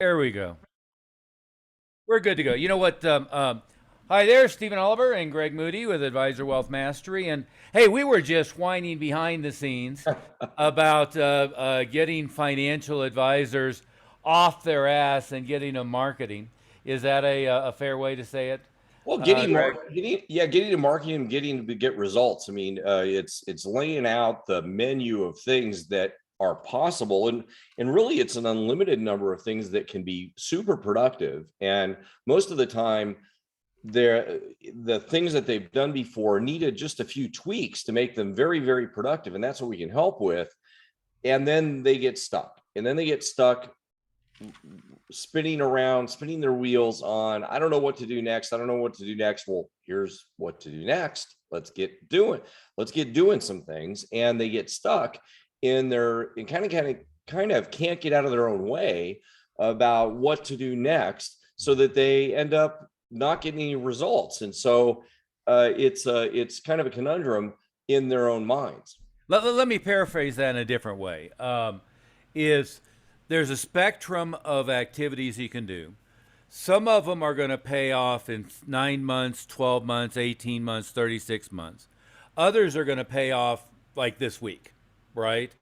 There we go. We're good to go. You know what? Hi there, Stephen Oliver and Greg Moody with Advisor Wealth Mastery. And hey, we were just whining behind the scenes about getting financial advisors off their ass and getting them marketing. Is that a fair way to say it, Well, Greg? getting to marketing and getting to get results. I mean, it's laying out the menu of things that are possible, and really, it's an unlimited number of things that can be super productive. And most of the time, the things that they've done before needed just a few tweaks to make them very, very productive, and that's what we can help with. And then they get stuck, spinning around, spinning their wheels on, I don't know what to do next. I don't know what to do next. Well, here's what to do next. Let's get doing some things. And they get stuck in their, and kind of can't get out of their own way about what to do next, so that they end up not getting any results. And so it's kind of a conundrum in their own minds. Let me paraphrase that in a different way. Is there's a spectrum of activities you can do. Some of them are going to pay off in 9 months, 12 months, 18 months, 36 months. Others are going to pay off like this week, right?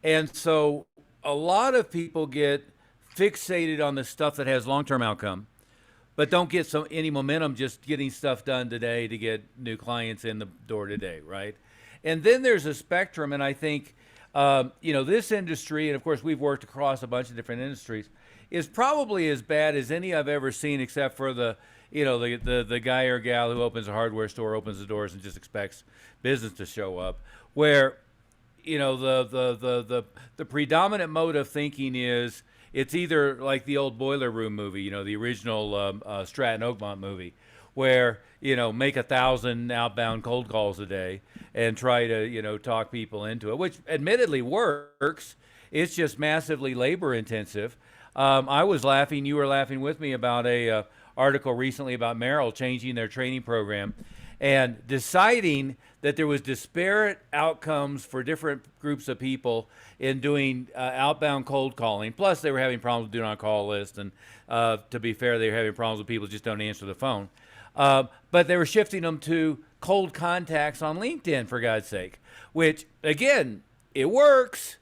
And so a lot of people get fixated on the stuff that has long-term outcome, but don't get any momentum just getting stuff done today to get new clients in the door today, right? And then there's a spectrum, and I think this industry, and of course we've worked across a bunch of different industries, is probably as bad as any I've ever seen, except for the guy or gal who opens a hardware store, opens the doors, and just expects business to show up. Where the predominant mode of thinking is it's either like the old Boiler Room movie, the original Stratton Oakmont movie, where make 1,000 outbound cold calls a day and try to talk people into it, which admittedly works. It's just massively labor intensive. I was laughing, you were laughing with me about a article recently about Merrill changing their training program and deciding that there was disparate outcomes for different groups of people in doing outbound cold calling. Plus, they were having problems with doing on call list, and to be fair, they were having problems with people who just don't answer the phone. But they were shifting them to cold contacts on LinkedIn, for God's sake, which, again, it works.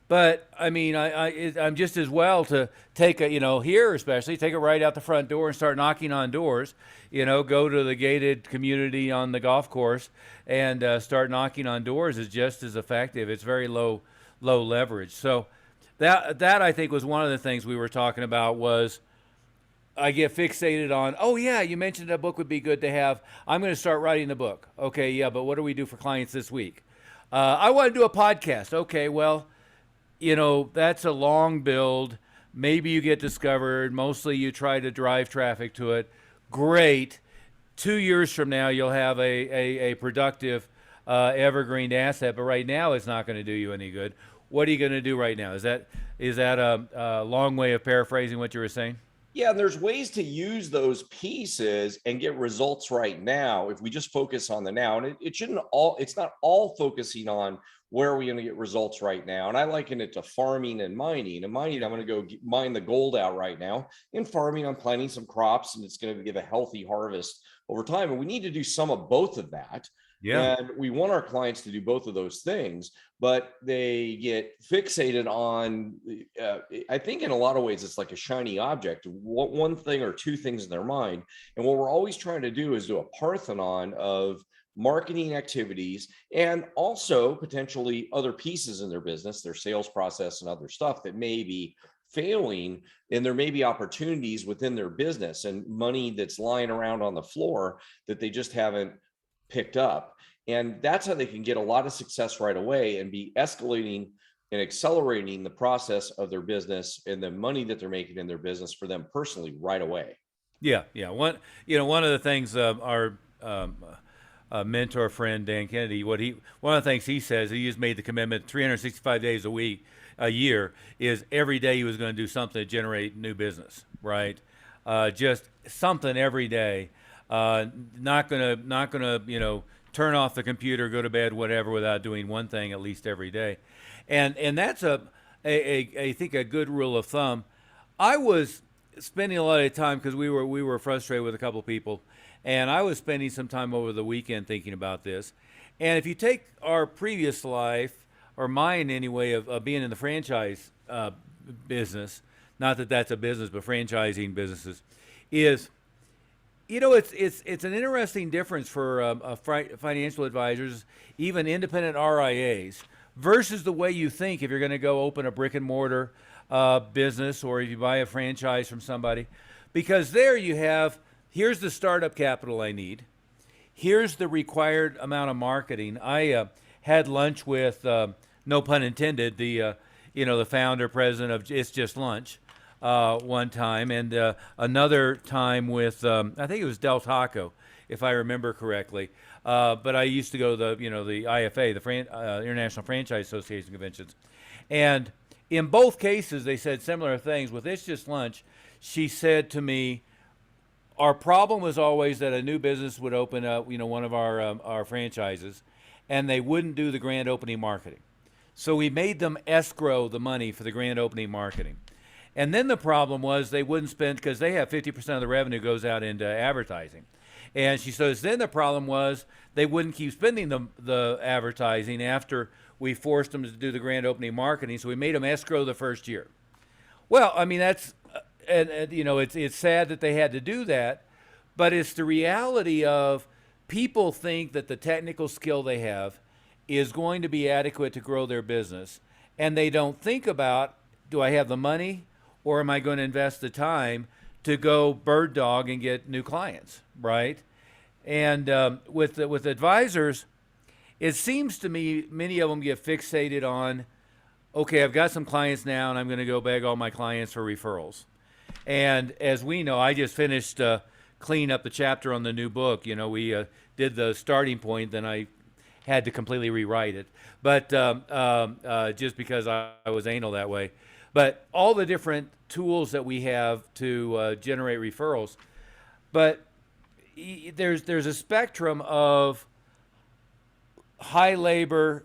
But I mean, I'm just as well to take here especially, take it right out the front door and start knocking on doors. Go to the gated community on the golf course and start knocking on doors is just as effective. It's very low leverage. So that I think was one of the things we were talking about was I get fixated on, oh yeah, you mentioned a book would be good to have. I'm going to start writing the book. Okay, yeah, but what do we do for clients this week? I want to do a podcast. Okay, well, that's a long build. Maybe you get discovered. Mostly you try to drive traffic to it. Great. 2 years from now, you'll have a productive evergreen asset. But right now, it's not going to do you any good. What are you going to do right now? Is that a long way of paraphrasing what you were saying? Yeah, and there's ways to use those pieces and get results right now if we just focus on the now. And it's not all focusing on where are we going to get results right now. And I liken it to farming and mining. And mining, I'm going to go mine the gold out right now. In farming, I'm planting some crops and it's going to give a healthy harvest over time. And we need to do some of both of that. Yeah. And we want our clients to do both of those things, but they get fixated on, I think in a lot of ways, it's like a shiny object, one thing or two things in their mind. And what we're always trying to do is do a Parthenon of marketing activities and also potentially other pieces in their business, their sales process and other stuff that may be failing. And there may be opportunities within their business and money that's lying around on the floor that they just haven't picked up. And that's how they can get a lot of success right away and be escalating and accelerating the process of their business and the money that they're making in their business for them personally right away. Yeah, yeah. One of the things our mentor friend Dan Kennedy, one of the things he says, he just made the commitment 365 days a year, is every day he was going to do something to generate new business, right? Just something every day. Not gonna turn off the computer, go to bed, whatever, without doing one thing at least every day, and that's I think a good rule of thumb. I was spending a lot of time because we were frustrated with a couple of people, and I was spending some time over the weekend thinking about this. And if you take our previous life, or mine anyway, of being in the franchise business, not that that's a business, but franchising businesses, is it's an interesting difference for financial advisors, even independent RIAs, versus the way you think if you're going to go open a brick and mortar business or if you buy a franchise from somebody, because there you have here's the startup capital I need, here's the required amount of marketing. I had lunch with no pun intended the founder president of It's Just Lunch one time, and another time with I think it was Del Taco, if I remember correctly. But I used to go to the IFA, the International Franchise Association conventions, and in both cases they said similar things. With It's Just Lunch, she said to me, our problem was always that a new business would open up, one of our franchises, and they wouldn't do the grand opening marketing. So we made them escrow the money for the grand opening marketing. And then the problem was they wouldn't spend, because they have 50% of the revenue goes out into advertising. And she says then the problem was they wouldn't keep spending the advertising after we forced them to do the grand opening marketing. So we made them escrow the first year. Well, I mean, that's, it's sad that they had to do that, but it's the reality of people think that the technical skill they have is going to be adequate to grow their business. And they don't think about, do I have the money or am I going to invest the time to go bird dog and get new clients, right? And with advisors, it seems to me many of them get fixated on, okay, I've got some clients now and I'm going to go beg all my clients for referrals. And as we know, I just finished cleaning up the chapter on the new book. We did the starting point, then I had to completely rewrite it. But just because I was anal that way. But all the different tools that we have to generate referrals. But there's a spectrum of high labor,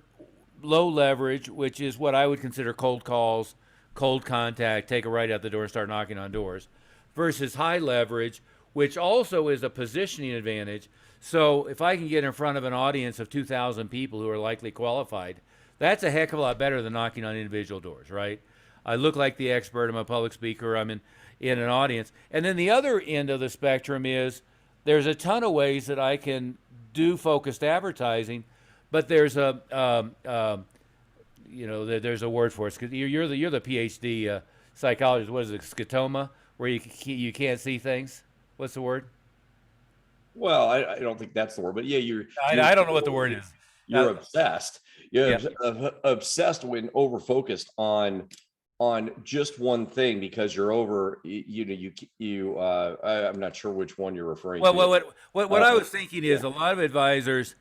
low leverage, which is what I would consider cold calls, cold contact, take it right out the door and start knocking on doors, versus high leverage, which also is a positioning advantage. So if I can get in front of an audience of 2,000 people who are likely qualified, that's a heck of a lot better than knocking on individual doors, right? I look like the expert. I'm a public speaker. I'm in an audience. And then the other end of the spectrum is there's a ton of ways that I can do focused advertising, but there's there's a word for it. You're the PhD psychologist. What is it, scotoma, where you can't see things? What's the word? Well, I don't think that's the word, but yeah, I don't know what the word is. You're obsessed. You're Yeah. obsessed when over focused on just one thing because you're over. I'm not sure which one you're referring to. What I was thinking is a lot of advisors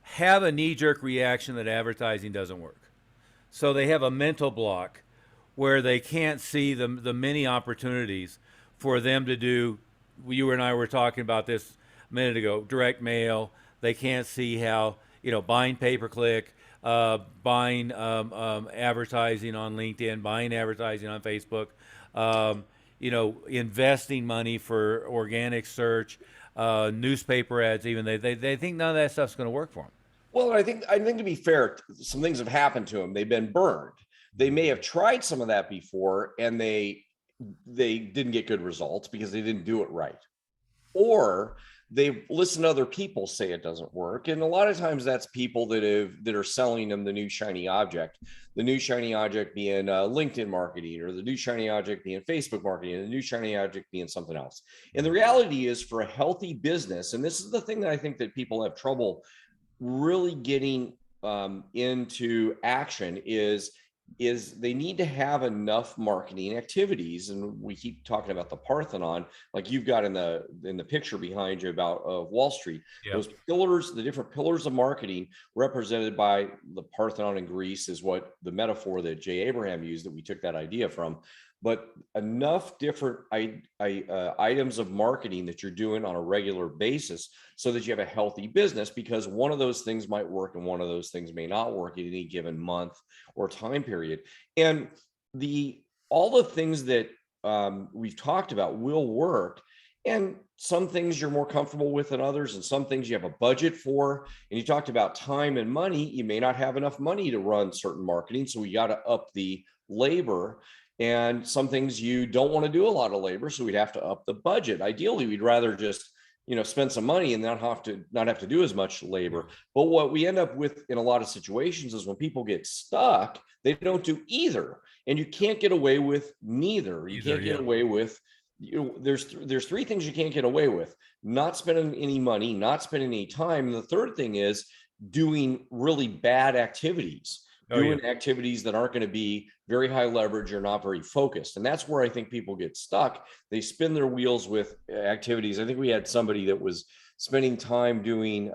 have a knee-jerk reaction that advertising doesn't work. So they have a mental block where they can't see the many opportunities for them to do. You and I were talking about this a minute ago, direct mail. They can't see how, buying pay-per-click, buying advertising on LinkedIn, buying advertising on Facebook, investing money for organic search, newspaper ads. Even they think none of that stuff's going to work for them. Well, I think to be fair, some things have happened to them. They've been burned. They may have tried some of that before, and they didn't get good results because they didn't do it right, or they listen to other people say it doesn't work. And a lot of times that's people that are selling them the new shiny object being LinkedIn marketing, or the new shiny object being Facebook marketing, and the new shiny object being something else. And the reality is, for a healthy business, and this is the thing that I think that people have trouble really getting into action, is they need to have enough marketing activities. And we keep talking about the Parthenon, like you've got in the picture behind you about Wall Street. Yep. Those pillars, the different pillars of marketing represented by the Parthenon in Greece, is what the metaphor that Jay Abraham used, that we took that idea from. But enough different items of marketing that you're doing on a regular basis so that you have a healthy business, because one of those things might work and one of those things may not work at any given month or time period. And all the things that we've talked about will work. And some things you're more comfortable with than others, and some things you have a budget for. And you talked about time and money. You may not have enough money to run certain marketing, so we got to up the labor. And some things you don't want to do a lot of labor, so we'd have to up the budget. Ideally, we'd rather just spend some money and not have to do as much labor. But what we end up with in a lot of situations is when people get stuck, they don't do either, and you can't get away with neither. You can't get away with there's three things you can't get away with: not spending any money, not spending any time, and the third thing is doing really bad activities. Doing activities that aren't going to be very high leverage or not very focused. And that's where I think people get stuck. They spin their wheels with activities. I think we had somebody that was spending time doing,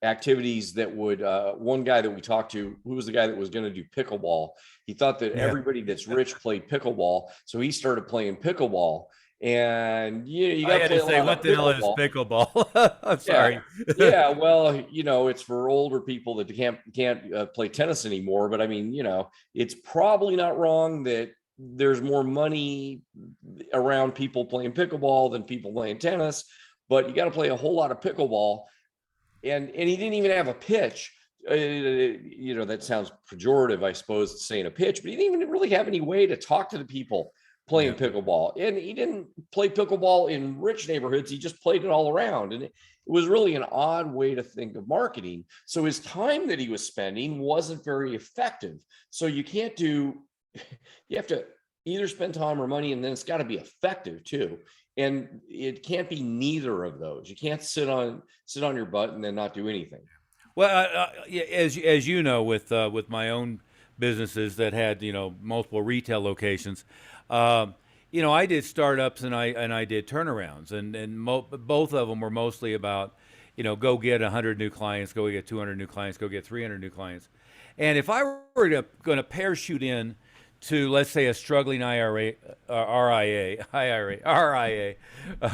activities that would, one guy that we talked to, who was the guy that was going to do pickleball. He thought that everybody that's rich played pickleball. So he started playing pickleball. And you got to say, what the hell is pickleball? I'm sorry. Yeah, well, it's for older people that can't play tennis anymore. But I mean, it's probably not wrong that there's more money around people playing pickleball than people playing tennis. But you got to play a whole lot of pickleball, and he didn't even have a pitch. That sounds pejorative, I suppose, saying a pitch, but he didn't even really have any way to talk to the people playing pickleball. And he didn't play pickleball in rich neighborhoods. He just played it all around. And it was really an odd way to think of marketing. So his time that he was spending wasn't very effective. So you have to either spend time or money, and then it's got to be effective too. And it can't be neither of those. You can't sit on your butt and then not do anything. Well, as you know, with my own businesses that had multiple retail locations, I did startups and I did turnarounds, and both of them were mostly about go get 100 new clients, go get 200 new clients, go get 300 new clients. And if I were going to parachute in to, let's say, a struggling RIA,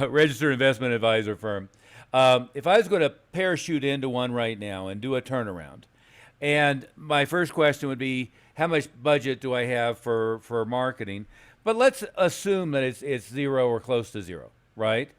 registered investment advisor firm, if I was going to parachute into one right now and do a turnaround, and my first question would be, how much budget do I have for marketing? But let's assume that it's zero or close to zero, right?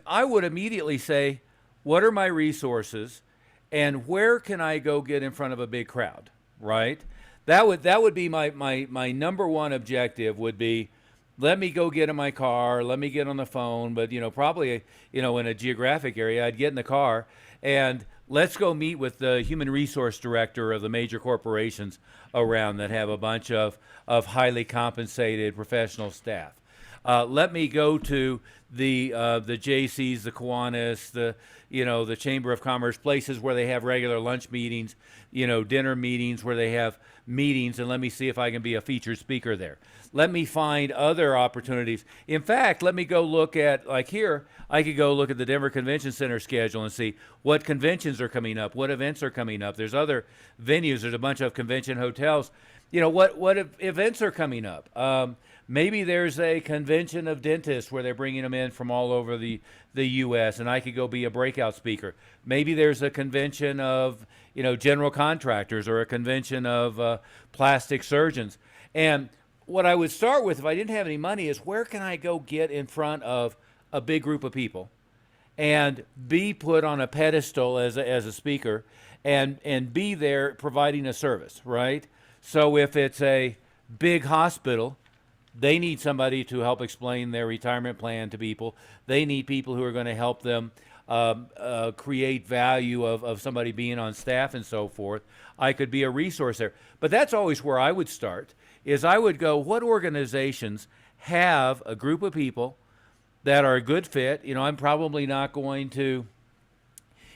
I would immediately say, what are my resources, and where can I go get in front of a big crowd, right? That would be my number one objective. Would be, let me go get in my car, let me get on the phone, but probably in a geographic area, I'd get in the car and let's go meet with the human resource director of the major corporations around that have a bunch of highly compensated professional staff. Let me go to the JCs, the Kiwanis, the Chamber of Commerce, places where they have regular lunch meetings, dinner meetings where they have meetings, and let me see if I can be a featured speaker there. Let me find other opportunities. In fact, let me go look at, like here, I could go look at the Denver Convention Center schedule and see what conventions are coming up, what events are coming up. There's other venues. There's a bunch of convention hotels. What events are coming up? Maybe there's a convention of dentists where they're bringing them in from all over the U.S., and I could go be a breakout speaker. Maybe there's a convention of general contractors, or a convention of plastic surgeons. And what I would start with, if I didn't have any money, is where can I go get in front of a big group of people and be put on a pedestal as a speaker, and be there providing a service, right? So if it's a big hospital, they need somebody to help explain their retirement plan to people. They need people who are going to help them create value of somebody being on staff and so forth. I could be a resource there. But that's always where I would start, is I would go, what organizations have a group of people that are a good fit? I'm probably not going to,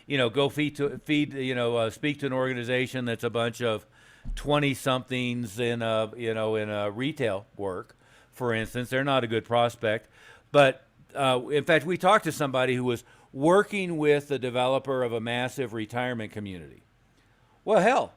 go speak to an organization that's a bunch of 20-somethings in a retail work, for instance. They're not a good prospect. But in fact, we talked to somebody who was working with the developer of a massive retirement community. Well, hell,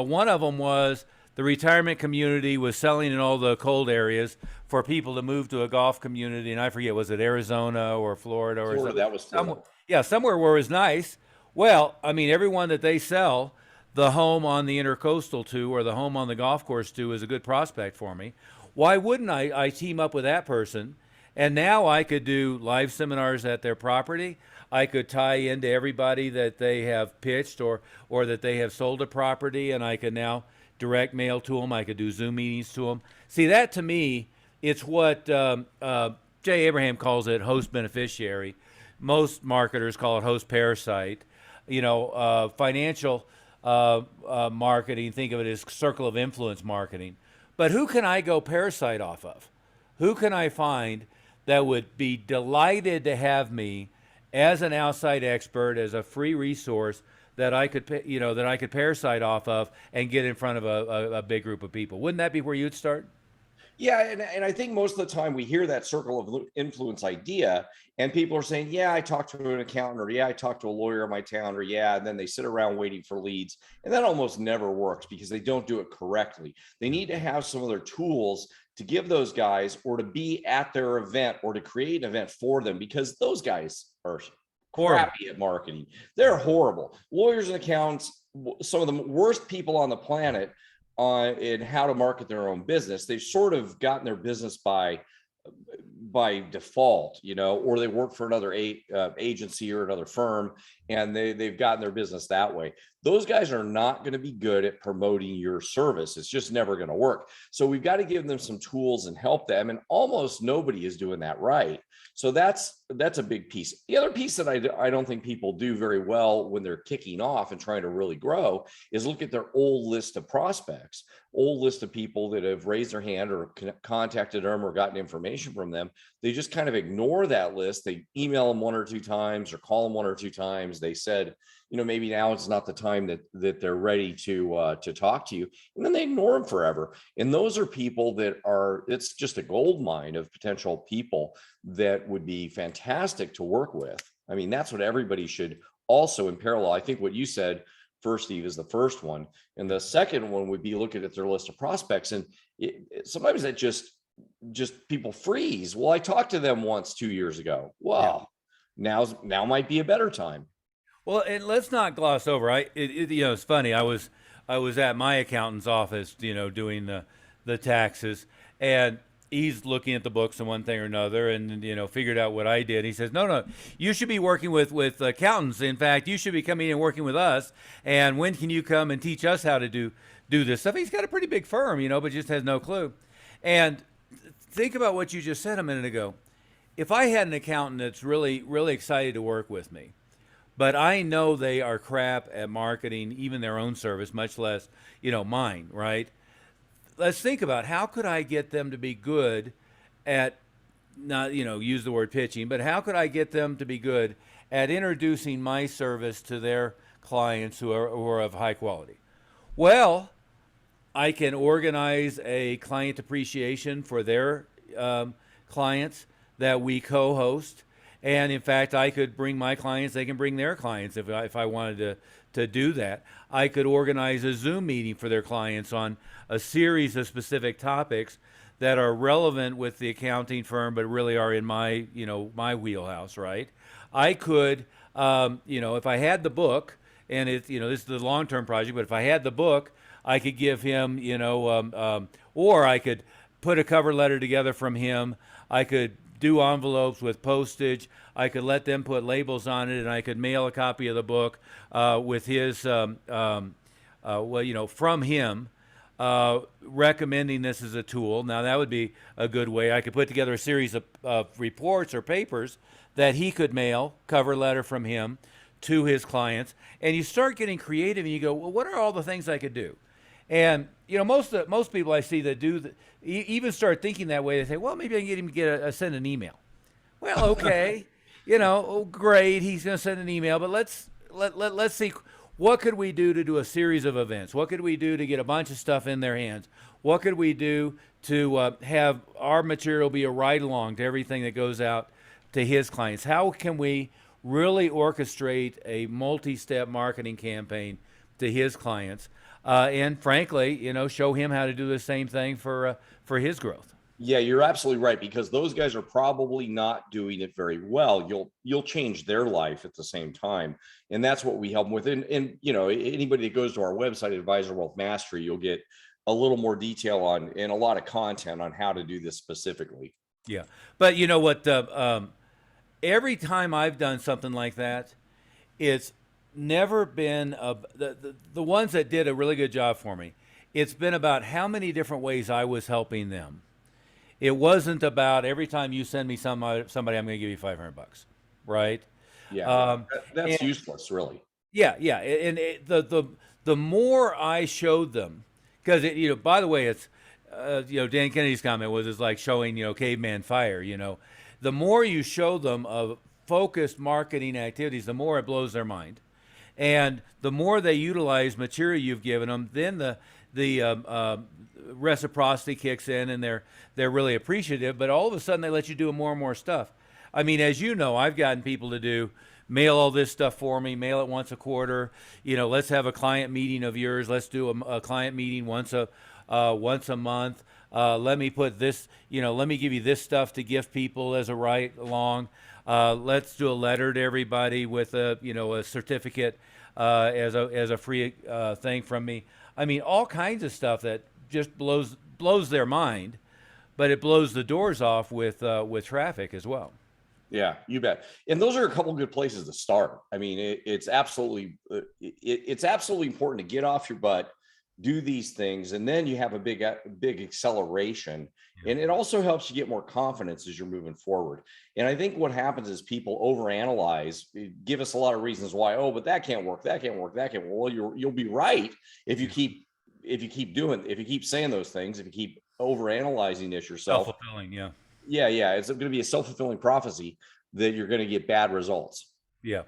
one of them was the retirement community was selling in all the cold areas for people to move to a golf community, and I forget, was it Arizona or Florida or That was Florida. somewhere where it was nice. Well, I mean, everyone that they sell, the home on the Intercoastal 2 or the home on the golf course 2 is a good prospect for me. Why wouldn't I team up with that person? And now I could do live seminars at their property. I could tie into everybody that they have pitched or that they have sold a property, and I could now direct mail to them. I could do Zoom meetings to them. See, that to me, it's what Jay Abraham calls it host beneficiary. Most marketers call it host parasite. Financial marketing, think of it as circle of influence marketing. But who can I go parasite off of? Who can I find that would be delighted to have me as an outside expert, as a free resource that I could, that I could parasite off of and get in front of a big group of people? Wouldn't that be where you'd start? Yeah, and I think most of the time we hear that circle of influence idea, and people are saying, "Yeah, I talked to an accountant," or "Yeah, I talked to a lawyer in my town," or "Yeah," and then they sit around waiting for leads, and that almost never works because they don't do it correctly. They need to have some other tools to give those guys, or to be at their event, or to create an event for them, because those guys are Horrible. crappy at marketing. They're horrible. Lawyers and accountants, some of the worst people on the planet on in how to market their own business. They've sort of gotten their business by default, or they work for another agency or another firm, and they've gotten their business that way. Those guys are not going to be good at promoting your service. It's just never going to work. So we've got to give them some tools and help them, and almost nobody is doing that right. So that's a big piece. The other piece that I don't think people do very well when they're kicking off and trying to really grow is look at their old list of prospects, old list of people that have raised their hand or contacted them or gotten information from them. They just kind of ignore that list. They email them one or two times or call them one or two times. They said, maybe now it's not the time that they're ready to talk to you, and then they ignore them forever. And those are people it's just a gold mine of potential people that would be fantastic to work with. I mean, that's what everybody should also, in parallel. I think what you said first, Steve, is the first one, and the second one would be looking at their list of prospects. And sometimes that just people freeze. Well, I talked to them once 2 years ago. Well, now might be a better time. Well, and let's not gloss over. It's funny. I was at my accountant's office, doing the taxes, and he's looking at the books and one thing or another, and figured out what I did. He says, "No, you should be working with accountants. In fact, you should be coming and working with us. And when can you come and teach us how to do this stuff?" He's got a pretty big firm, but just has no clue. And think about what you just said a minute ago. If I had an accountant that's really, really excited to work with me, but I know they are crap at marketing, even their own service, much less, mine, right? Let's think about how could I get them to be good at, not, use the word pitching, but how could I get them to be good at introducing my service to their clients who are of high quality? Well, I can organize a client appreciation for their clients that we co-host. And in fact, I could bring my clients, they can bring their clients if I wanted to do that. I could organize a Zoom meeting for their clients on a series of specific topics that are relevant with the accounting firm, but really are in my, my wheelhouse, right? I could, if I had the book, and this is the long-term project, but if I had the book, I could give him, or I could put a cover letter together from him. I could do envelopes with postage. I could let them put labels on it, and I could mail a copy of the book with his, from him, recommending this as a tool. Now, that would be a good way. I could put together a series of reports or papers that he could mail, cover letter from him, to his clients. And you start getting creative, and you go, well, what are all the things I could do? And most people I see that do even start thinking that way. They say, well, maybe I can get him to send an email. Well, okay, great. He's going to send an email, but let's see, what could we do to do a series of events? What could we do to get a bunch of stuff in their hands? What could we do to have our material be a ride along to everything that goes out to his clients? How can we really orchestrate a multi-step marketing campaign to his clients? And frankly, show him how to do the same thing for his growth. Yeah, you're absolutely right, because those guys are probably not doing it very well. You'll change their life at the same time, and that's what we help them with. And anybody that goes to our website, Advisor Wealth Mastery, you'll get a little more detail on and a lot of content on how to do this specifically. Yeah, but you know what? Every time I've done something like that, it's never been the ones that did a really good job for me. It's been about how many different ways I was helping them. It wasn't about every time you send me somebody, I'm going to give you $500, right? Yeah, Um, that's and useless, really. yeah, yeah, and the more I showed them, because by the way, it's Dan Kennedy's comment was it's like showing caveman fire. The more you show them of focused marketing activities, the more it blows their mind, and the more they utilize material you've given them, then the reciprocity kicks in, and they're really appreciative. But all of a sudden, they let you do more and more stuff. I mean, as you know, I've gotten people to mail all this stuff for me, mail it once a quarter. Let's have a client meeting of yours. Let's do a client meeting once a month. Let me put this, let me give you this stuff to gift people as a ride along. Let's do a letter to everybody with a certificate as a free thing from me. I mean, all kinds of stuff that just blows their mind, but it blows the doors off with traffic as well. Yeah, you bet. And those are a couple good places to start. I mean, it's absolutely important to get off your butt, do these things, and then you have a big acceleration. And it also helps you get more confidence as you're moving forward. And I think what happens is people overanalyze, give us a lot of reasons why. Oh, but that can't work. That can't work. That can't work. Well, you'll be right if you keep saying those things. If you keep overanalyzing this yourself. Self-fulfilling, yeah. Yeah. It's going to be a self-fulfilling prophecy that you're going to get bad results. Yeah.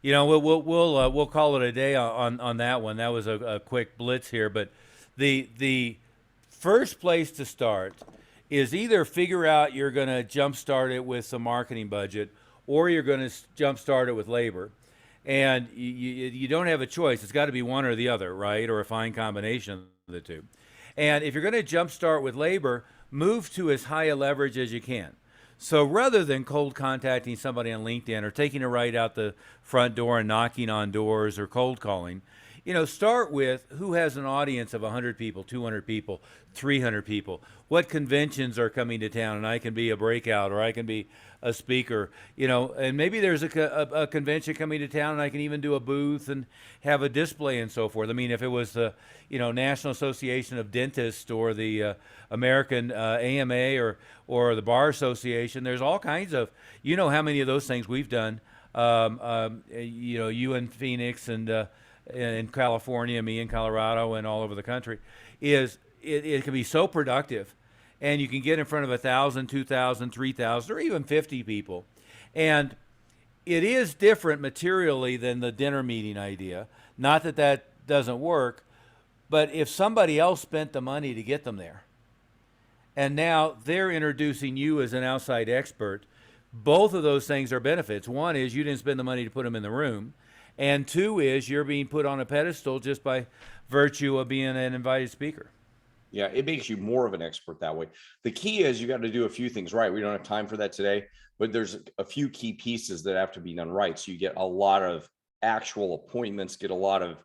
We'll call it a day on that one. That was a quick blitz here, but the first place to start is either figure out you're going to jumpstart it with some marketing budget, or you're going to jumpstart it with labor, and you don't have a choice. It's got to be one or the other, right? Or a fine combination of the two. And if you're going to jumpstart with labor, move to as high a leverage as you can. So rather than cold contacting somebody on LinkedIn or taking a right out the front door and knocking on doors or cold calling, start with who has an audience of 100 people, 200 people, 300 people. What conventions are coming to town, and I can be a breakout or I can be a speaker, and maybe there's a convention coming to town and I can even do a booth and have a display and so forth. I mean, if it was the, National Association of Dentists or the American AMA or the Bar Association, there's all kinds of, how many of those things we've done, you in Phoenix and in California, me in Colorado, and all over the country, it can be so productive. And you can get in front of 1,000, 2,000, 3,000, or even 50 people. And it is different materially than the dinner meeting idea. Not that that doesn't work, but if somebody else spent the money to get them there, and now they're introducing you as an outside expert, both of those things are benefits. One is you didn't spend the money to put them in the room, and two is you're being put on a pedestal just by virtue of being an invited speaker. Yeah, it makes you more of an expert that way. The key is you got to do a few things right. We don't have time for that today, but there's a few key pieces that have to be done right. So you get a lot of actual appointments, get a lot of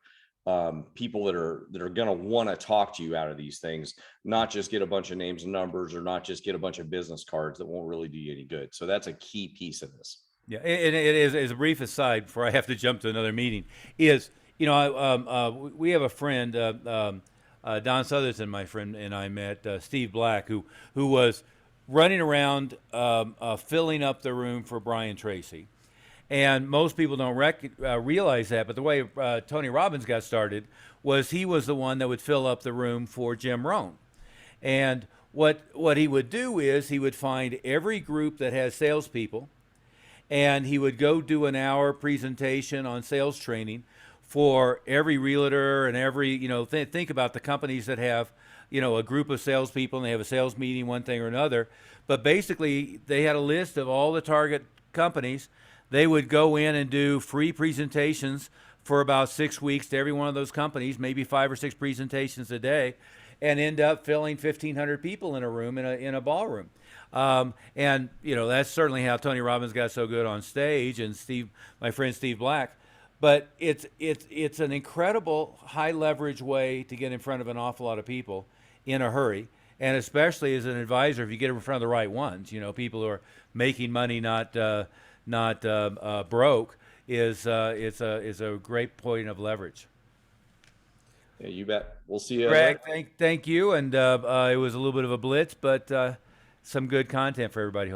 people that are going to want to talk to you out of these things, not just get a bunch of names and numbers, or not just get a bunch of business cards that won't really do you any good. So that's a key piece of this. Yeah, and it is, as a brief aside before I have to jump to another meeting, is, we have a friend, Don Southerton, my friend, and I met Steve Black, who was running around filling up the room for Brian Tracy. And most people don't realize that, but the way Tony Robbins got started was he was the one that would fill up the room for Jim Rohn. And what he would do is he would find every group that has salespeople, and he would go do an hour presentation on sales training for every realtor and every, think about the companies that have, a group of salespeople and they have a sales meeting, one thing or another. But basically, they had a list of all the target companies. They would go in and do free presentations for about 6 weeks to every one of those companies, maybe 5 or 6 presentations a day. and end up filling 1,500 people in a room in a ballroom. And that's certainly how Tony Robbins got so good on stage, and my friend Steve Black. But it's an incredible high leverage way to get in front of an awful lot of people in a hurry, and especially as an advisor, if you get in front of the right ones, people who are making money, not broke, is a great point of leverage. Yeah, you bet. We'll see you. Greg, thank you, and it was a little bit of a blitz, but some good content for everybody.